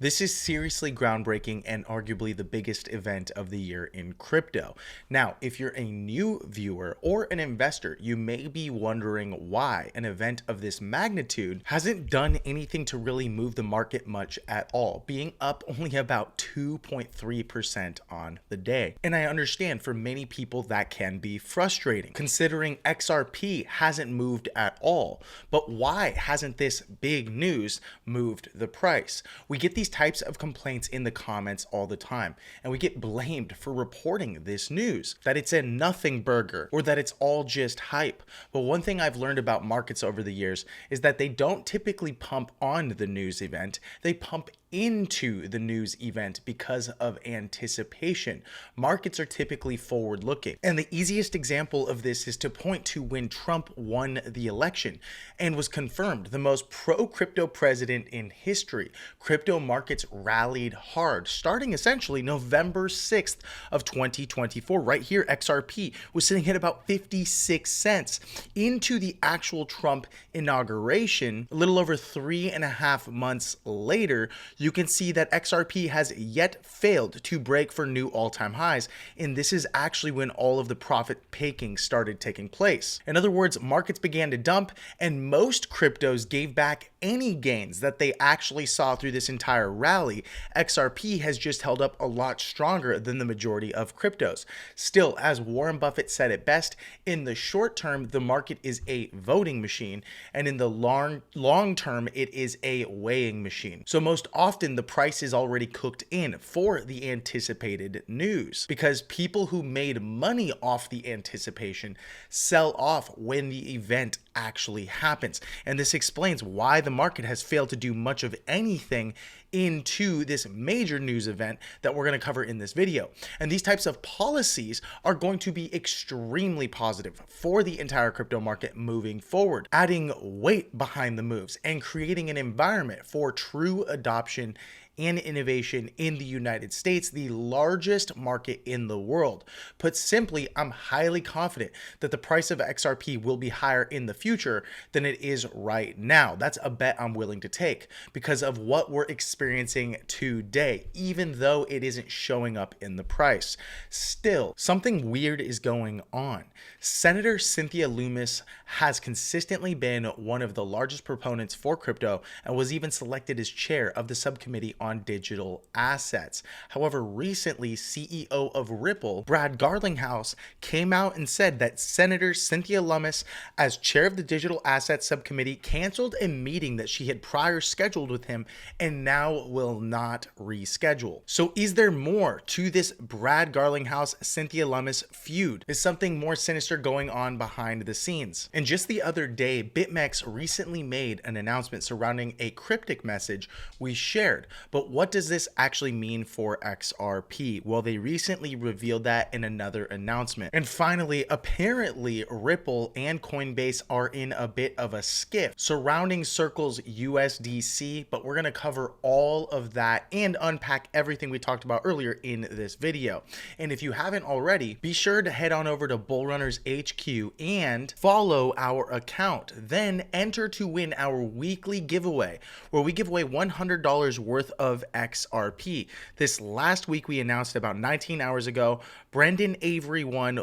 This is seriously groundbreaking and arguably the biggest event of the year in crypto. Now, if you're a new viewer or an investor, you may be wondering why an event of this magnitude hasn't done anything to really move the market much at all, being up only about 2.3% on the day. And I understand for many people that can be frustrating, considering XRP hasn't moved at all. But why hasn't this big news moved the price? We get these types of complaints in the comments all the time, and we get blamed for reporting this news, that it's a nothing burger or that it's all just hype. But one thing I've learned about markets over the years is that they don't typically pump on the news event, they pump into the news event because of anticipation. Markets are typically forward looking. And the easiest example of this is to point to when Trump won the election and was confirmed the most pro-crypto president in history. Crypto markets rallied hard, starting essentially November 6th of 2024. Right here, XRP was sitting at about 56 cents into the actual Trump inauguration. A little over 3.5 months later, you can see that XRP has yet failed to break for new all-time highs, and this is actually when all of the profit taking started taking place. In other words, markets began to dump, and most cryptos gave back any gains that they actually saw through this entire rally. XRP has just held up a lot stronger than the majority of cryptos. Still, as Warren Buffett said it best, in the short term, the market is a voting machine, and in the long term, it is a weighing machine. So most often the price is already cooked in for the anticipated news, because people who made money off the anticipation sell off when the event actually happens. And this explains why the market has failed to do much of anything into this major news event that we're going to cover in this video. And these types of policies are going to be extremely positive for the entire crypto market moving forward, adding weight behind the moves and creating an environment for true adoption and innovation in the United States, the largest market in the world. Put simply, I'm highly confident that the price of XRP will be higher in the future than it is right now. That's a bet I'm willing to take because of what we're experiencing today, even though it isn't showing up in the price. Still, something weird is going on. Senator Cynthia Lummis has consistently been one of the largest proponents for crypto and was even selected as chair of the subcommittee on digital assets. However, recently, CEO of Ripple, Brad Garlinghouse, came out and said that Senator Cynthia Lummis, as chair of the digital assets subcommittee, canceled a meeting that she had prior scheduled with him and now will not reschedule. So is there more to this Brad Garlinghouse Cynthia Lummis feud? Is something more sinister going on behind the scenes? And just the other day, BitMEX recently made an announcement surrounding a cryptic message we shared. But what does this actually mean for XRP? Well, they recently revealed that in another announcement. And finally, apparently Ripple and Coinbase are in a bit of a skiff surrounding Circle's USDC, but we're going to cover all of that and unpack everything we talked about earlier in this video. And if you haven't already, be sure to head on over to Bull Runners HQ and follow our account. Then enter to win our weekly giveaway, where we give away $100 worth of XRP. This last week we announced about 19 hours ago, Brendan Avery won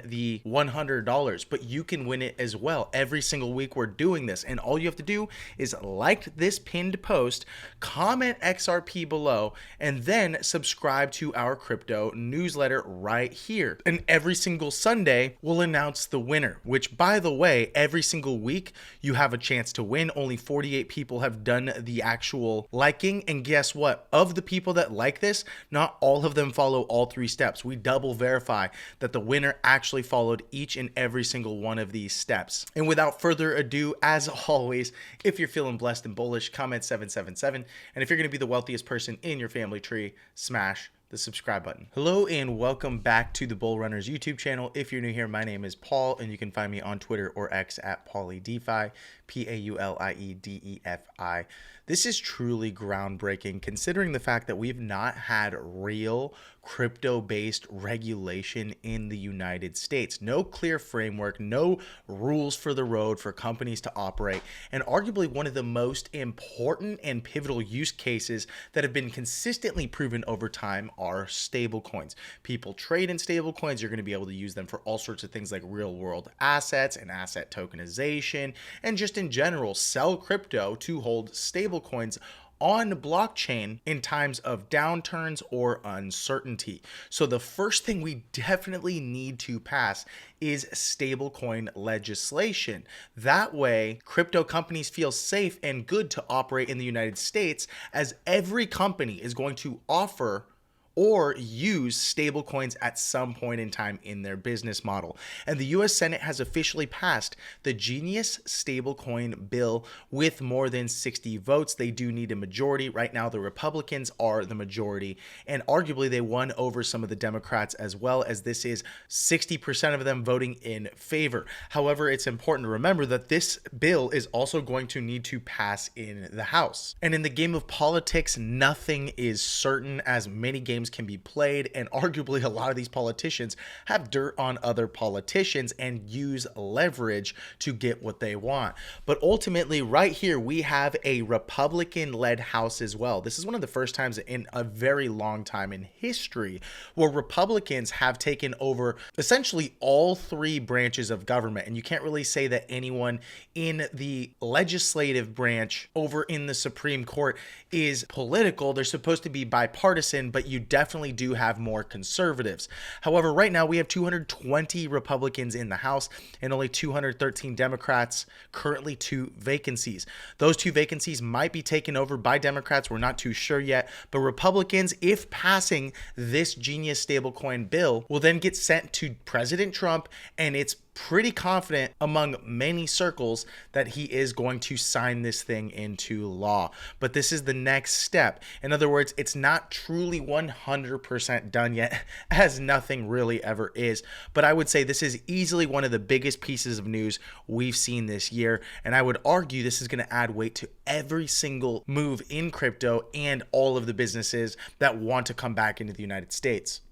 the $100, but you can win it as well. Every single week we're doing this, and all you have to do is like this pinned post, comment XRP below, and then subscribe to our crypto newsletter right here. And every single Sunday we'll announce the winner, which, by the way, every single week you have a chance to win. Only 48 people have done the actual liking, and guess what? Of the people that like this, not all of them follow all 3 steps. We double verify that the winner actually followed each and every single one of these steps. And without further ado, as always, if you're feeling blessed and bullish, comment 777. And if you're going to be the wealthiest person in your family tree, smash the subscribe button. Hello and welcome back to the Bull Runners YouTube channel. If you're new here, my name is Paul, and you can find me on Twitter or X at PauliDeFi, PauliDeFi. This is truly groundbreaking considering the fact that we've not had real crypto-based regulation in the United States. No clear framework, no rules for the road for companies to operate, and arguably one of the most important and pivotal use cases that have been consistently proven over time are stablecoins. People trade in stablecoins. You're going to be able to use them for all sorts of things like real-world assets and asset tokenization, and just in general, sell crypto to hold stablecoins on blockchain in times of downturns or uncertainty. So the first thing we definitely need to pass is stablecoin legislation. That way, crypto companies feel safe and good to operate in the United States, as every company is going to offer or use stablecoins at some point in time in their business model. And the US Senate has officially passed the Genius Stablecoin bill with more than 60 votes. They do need a majority. Right now, the Republicans are the majority, and arguably they won over some of the Democrats as well, as this is 60% of them voting in favor. However, it's important to remember that this bill is also going to need to pass in the House. And in the game of politics, nothing is certain, as many games can be played, and arguably a lot of these politicians have dirt on other politicians and use leverage to get what they want. But ultimately, right here, we have a Republican-led House as well. This is one of the first times in a very long time in history where Republicans have taken over essentially all three branches of government. And you can't really say that anyone in the legislative branch over in the Supreme Court is political. They're supposed to be bipartisan, but you definitely do have more conservatives. However, right now we have 220 Republicans in the House and only 213 Democrats, currently 2 vacancies. Those 2 vacancies might be taken over by Democrats. We're not too sure yet, but Republicans, if passing this Genius stablecoin bill, will then get sent to President Trump, and it's pretty confident among many circles that he is going to sign this thing into law. But this is the next step. In other words, it's not truly 100% done yet, as nothing really ever is. But I would say this is easily one of the biggest pieces of news we've seen this year. And I would argue this is going to add weight to every single move in crypto and all of the businesses that want to come back into the United States.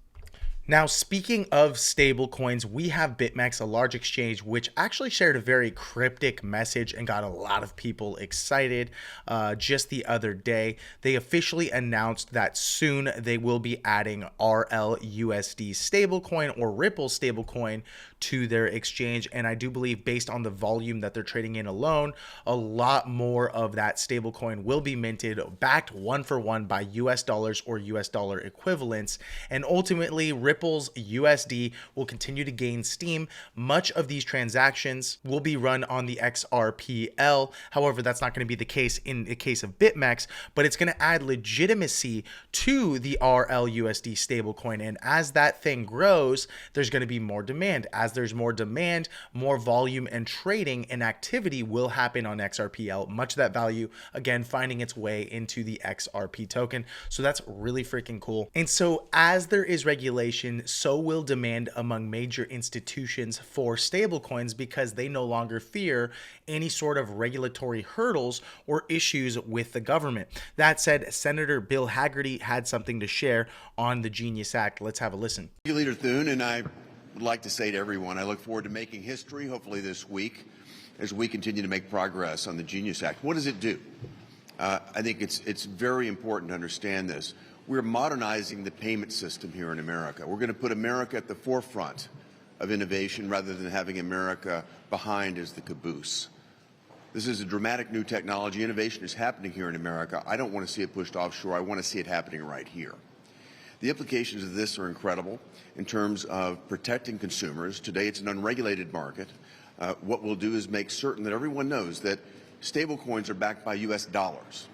Now, speaking of stablecoins, we have BitMEX, a large exchange, which actually shared a very cryptic message and got a lot of people excited just the other day. They officially announced that soon they will be adding RLUSD stablecoin or Ripple stablecoin to their exchange. And I do believe, based on the volume that they're trading in alone, a lot more of that stablecoin will be minted, backed one for one by US dollars or US dollar equivalents. And ultimately, Ripple's USD will continue to gain steam. Much of these transactions will be run on the XRPL. However, that's not going to be the case in the case of BitMEX, but it's going to add legitimacy to the RLUSD stablecoin. And as that thing grows, there's going to be more demand. As there's more demand, more volume and trading and activity will happen on XRPL. Much of that value, again, finding its way into the XRP token. So that's really freaking cool. And so as there is regulation, so will demand among major institutions for stablecoins, because they no longer fear any sort of regulatory hurdles or issues with the government. That said, Senator Bill Haggerty had something to share on the Genius Act. Let's have a listen. Thank you, Leader Thune, and I would like to say to everyone, I look forward to making history, hopefully this week, as we continue to make progress on the Genius Act. What does it do? I think it's very important to understand this. We're modernizing the payment system here in America. We're going to put America at the forefront of innovation rather than having America behind as the caboose. This is a dramatic new technology. Innovation is happening here in America. I don't want to see it pushed offshore. I want to see it happening right here. The implications of this are incredible in terms of protecting consumers. Today, it's an unregulated market. What we'll do is make certain that everyone knows that stablecoins are backed by U.S. dollars,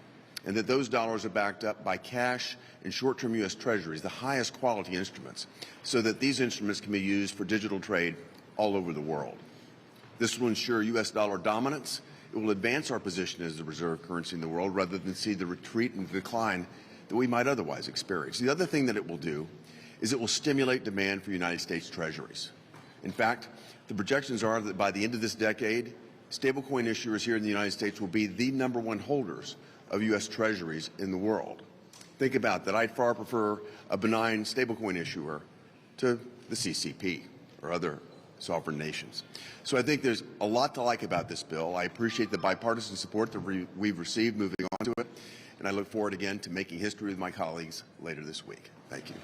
and that those dollars are backed up by cash and short-term U.S. treasuries, the highest quality instruments, so that these instruments can be used for digital trade all over the world. This will ensure U.S. dollar dominance. It will advance our position as the reserve currency in the world rather than see the retreat and decline that we might otherwise experience. The other thing that it will do is it will stimulate demand for United States treasuries. In fact, the projections are that by the end of this decade, stablecoin issuers here in the United States will be the #1 holders of U.S. Treasuries in the world. Think about that. I'd far prefer a benign stablecoin issuer to the CCP or other sovereign nations. So I think there's a lot to like about this bill. I appreciate the bipartisan support that we've received moving on to it, and I look forward again to making history with my colleagues later this week. Thank you.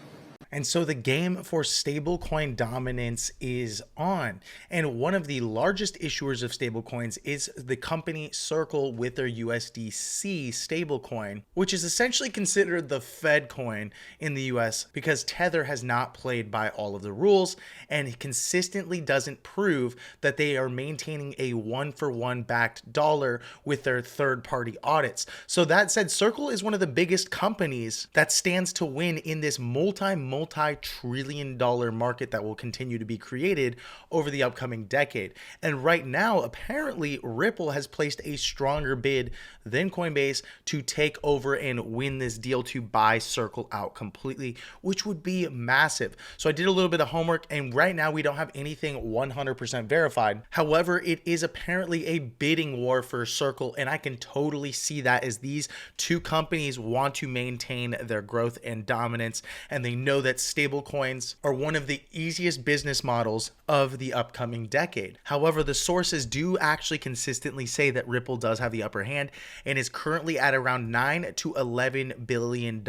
And so the game for stablecoin dominance is on. And one of the largest issuers of stablecoins is the company Circle with their USDC stablecoin, which is essentially considered the Fed coin in the US because Tether has not played by all of the rules and consistently doesn't prove that they are maintaining a one-for-one backed dollar with their third-party audits. So that said, Circle is one of the biggest companies that stands to win in this multi-trillion dollar market that will continue to be created over the upcoming decade. And right now, apparently, Ripple has placed a stronger bid than Coinbase to take over and win this deal to buy Circle out completely, which would be massive. So I did a little bit of homework, and right now we don't have anything 100% verified. However, it is apparently a bidding war for Circle, and I can totally see that as these two companies want to maintain their growth and dominance, and they know that stablecoins are one of the easiest business models of the upcoming decade. However, the sources do actually consistently say that Ripple does have the upper hand and is currently at around $9 to $11 billion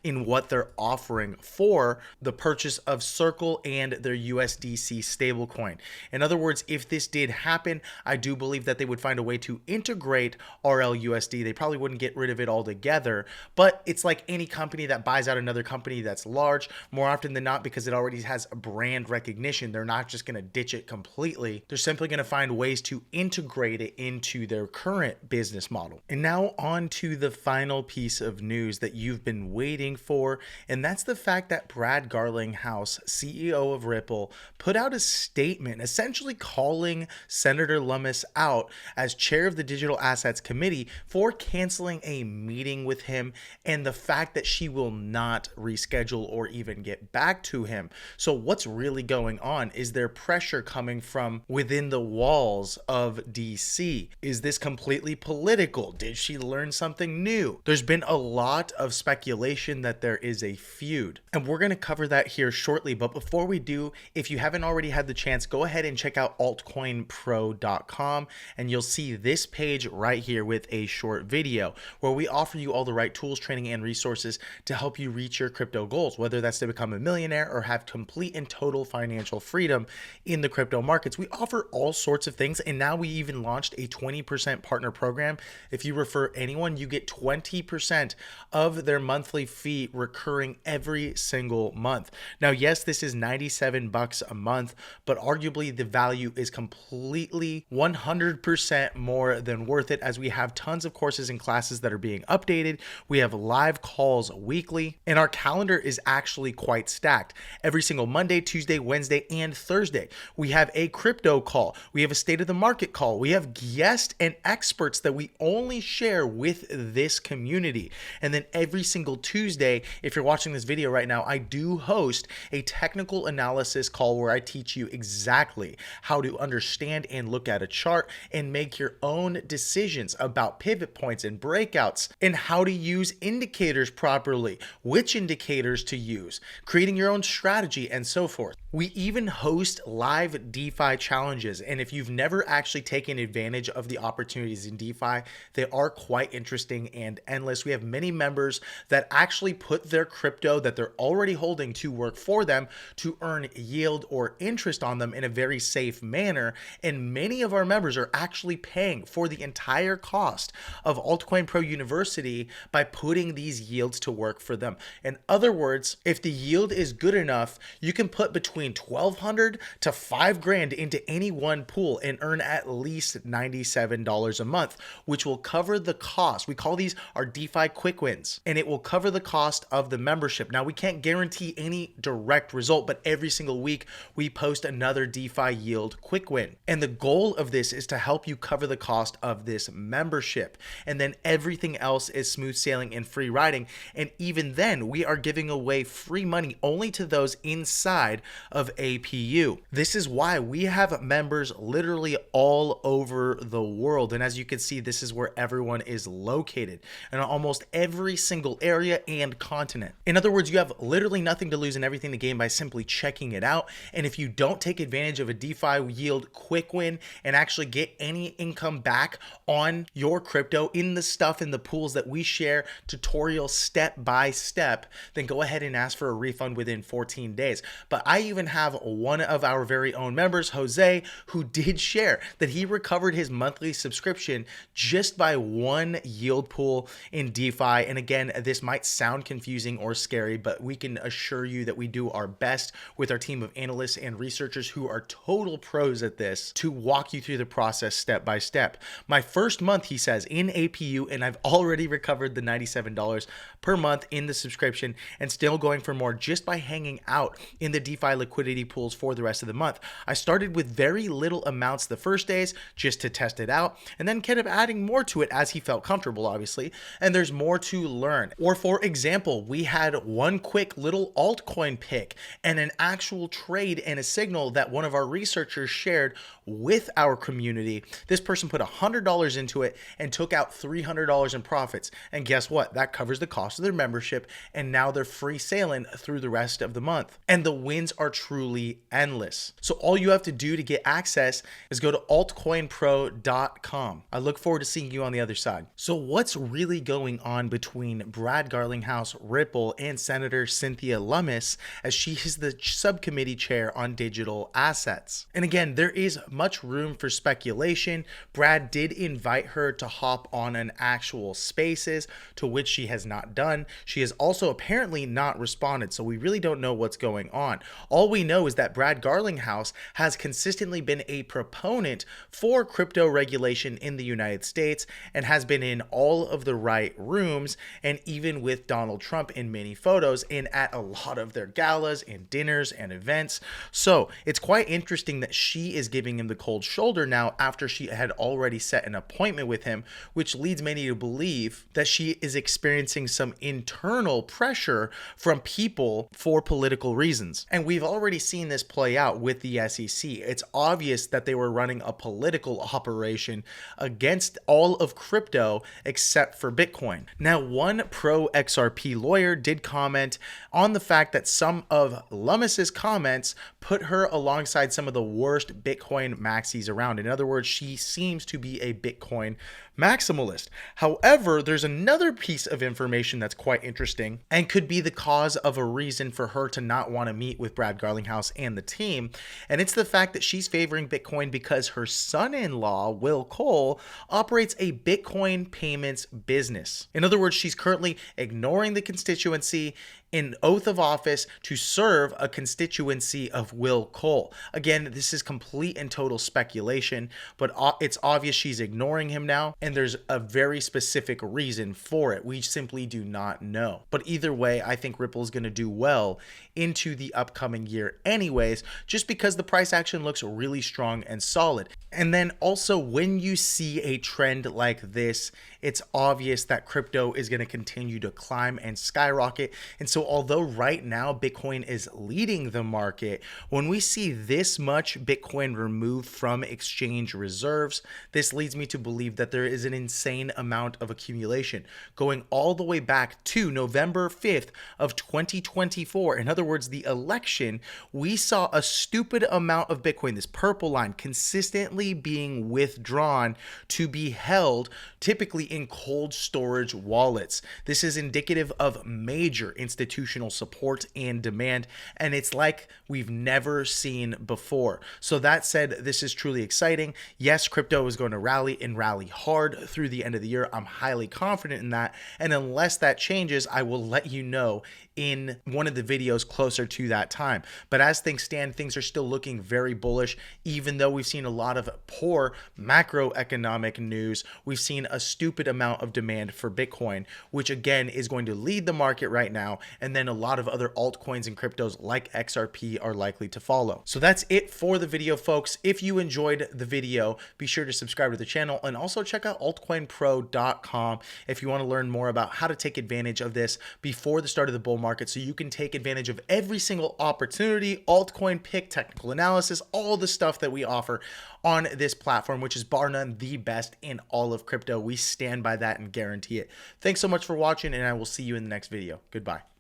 in what they're offering for the purchase of Circle and their USDC stablecoin. In other words, if this did happen, I do believe that they would find a way to integrate RLUSD. They probably wouldn't get rid of it altogether, but it's like any company that buys out another company that's large, more often than not, because it already has brand recognition. They're not just going to ditch it completely. They're simply going to find ways to integrate it into their current business model. And now on to the final piece of news that you've been waiting for, and that's the fact that Brad Garlinghouse, CEO of Ripple, put out a statement essentially calling Senator Lummis out as chair of the Digital Assets Committee for canceling a meeting with him and the fact that she will not reschedule or even get back to him. So what's really going on? Is there pressure coming from within the walls of DC? Is this completely political? Did she learn something new? There's been a lot of speculation that there is a feud, and we're going to cover that here shortly. But before we do, if you haven't already had the chance, go ahead and check out altcoinpro.com, and you'll see this page right here with a short video where we offer you all the right tools, training, and resources to help you reach your crypto goals, whether that's to become a millionaire or have complete and total financial freedom in the crypto markets. We offer all sorts of things, and now we even launched a 20% partner program. If you refer anyone, you get 20% of their monthly fee recurring every single month. Now, yes, this is $97 a month, but arguably the value is completely 100% more than worth it, as we have tons of courses and classes that are being updated. We have live calls weekly, and our calendar is actually quite stacked. Every single Monday, Tuesday, Wednesday, and Thursday, we have a crypto call. We have a state of the market call. We have guests and experts that we only share with this community. And then every single Tuesday, if you're watching this video right now, I do host a technical analysis call where I teach you exactly how to understand and look at a chart and make your own decisions about pivot points and breakouts and how to use indicators properly, which indicators to use, creating your own strategy, and so forth. We even host live DeFi challenges, and if you've never actually taken advantage of the opportunities in DeFi, they are quite interesting and endless. We have many members that actually put their crypto that they're already holding to work for them to earn yield or interest on them in a very safe manner, and many of our members are actually paying for the entire cost of Altcoin Pro University by putting these yields to work for them. In other words, if the yield is good enough, you can put between $1,200 to $5,000 into any one pool and earn at least $97 a month, which will cover the cost. We call these our DeFi quick wins, and it will cover the cost of the membership. Now, we can't guarantee any direct result, but every single week we post another DeFi yield quick win. And the goal of this is to help you cover the cost of this membership. And then everything else is smooth sailing and free riding. And even then, we are giving away away free money only to those inside of APU. This is why we have members literally all over the world. And as you can see, this is where everyone is located in almost every single area and continent. In other words, you have literally nothing to lose and everything to gain by simply checking it out. And if you don't take advantage of a DeFi yield quick win and actually get any income back on your crypto in the stuff in the pools that we share tutorial step by step, then go ahead and ask for a refund within 14 days. But I even have one of our very own members, Jose, who did share that he recovered his monthly subscription just by one yield pool in DeFi. And again, this might sound confusing or scary, but we can assure you that we do our best with our team of analysts and researchers who are total pros at this to walk you through the process step by step. My first month, he says, in APU, and I've already recovered the $97 per month in the subscription and still going for more just by hanging out in the DeFi liquidity pools for the rest of the month. I started with very little amounts the first days just to test it out and then kept adding more to it as he felt comfortable, obviously, and there's more to learn. Or for example, we had one quick little altcoin pick and an actual trade and a signal that one of our researchers shared with our community. This person put $100 into it and took out $300 in profits. And guess what? That covers the cost of their membership, and now they're free sailing through the rest of the month. And the wins are truly endless. So all you have to do to get access is go to altcoinpro.com. I look forward to seeing you on the other side. So what's really going on between Brad Garlinghouse, Ripple, and Senator Cynthia Lummis, as she is the subcommittee chair on digital assets? And again, there is much room for speculation. Brad did invite her to hop on an actual Spaces, to which she has not done. She has also apparently not responded, so we really don't know what's going on. All we know is that Brad Garlinghouse has consistently been a proponent for crypto regulation in the United States and has been in all of the right rooms, and even with Donald Trump in many photos and at a lot of their galas and dinners and events. So it's quite interesting that she is giving him the cold shoulder now after she had already set an appointment with him, which leads many to believe that she is experiencing some internal pressure from people for political reasons. And we've already seen this play out with the SEC. It's obvious that they were running a political operation against all of crypto except for Bitcoin. Now, one pro XRP lawyer did comment on the fact that some of Lummis's comments put her alongside some of the worst Bitcoin maxis around. In other words, she seems to be a Bitcoin maximalist. However, there's another piece of information that's quite interesting and could be the cause of a reason for her to not want to meet with Brad Garlinghouse and the team. And it's the fact that she's favoring Bitcoin because her son-in-law, Will Cole, operates a Bitcoin payments business. In other words, she's currently ignoring the constituency in oath of office to serve a constituency of Will Cole. Again, this is complete and total speculation, but it's obvious she's ignoring him now, and there's a very specific reason for it. We simply do not know. But either way, I think Ripple is going to do well into the upcoming year anyways, just because the price action looks really strong and solid. And then also, when you see a trend like this, it's obvious that crypto is going to continue to climb and skyrocket. And so although right now Bitcoin is leading the market, when we see this much Bitcoin removed from exchange reserves, this leads me to believe that there is an insane amount of accumulation going all the way back to November 5th of 2024. In other words, the election, we saw a stupid amount of Bitcoin, this purple line, consistently being withdrawn to be held typically in cold storage wallets. This is indicative of major institutional support and demand, and it's like we've never seen before. So that said, this is truly exciting. Yes, crypto is going to rally and rally hard through the end of the year. I'm highly confident in that, and unless that changes, I will let you know in one of the videos closer to that time. But as things stand, things are still looking very bullish. Even though we've seen a lot of poor macroeconomic news, we've seen a stupid stupid amount of demand for Bitcoin, which again is going to lead the market right now. And then a lot of other altcoins and cryptos like XRP are likely to follow. So that's it for the video, folks. If you enjoyed the video, be sure to subscribe to the channel and also check out altcoinpro.com if you want to learn more about how to take advantage of this before the start of the bull market, so you can take advantage of every single opportunity, altcoin pick, technical analysis, all the stuff that we offer on this platform, which is bar none the best in all of crypto. We stand by that and guarantee it. Thanks so much for watching, and I will see you in the next video. Goodbye.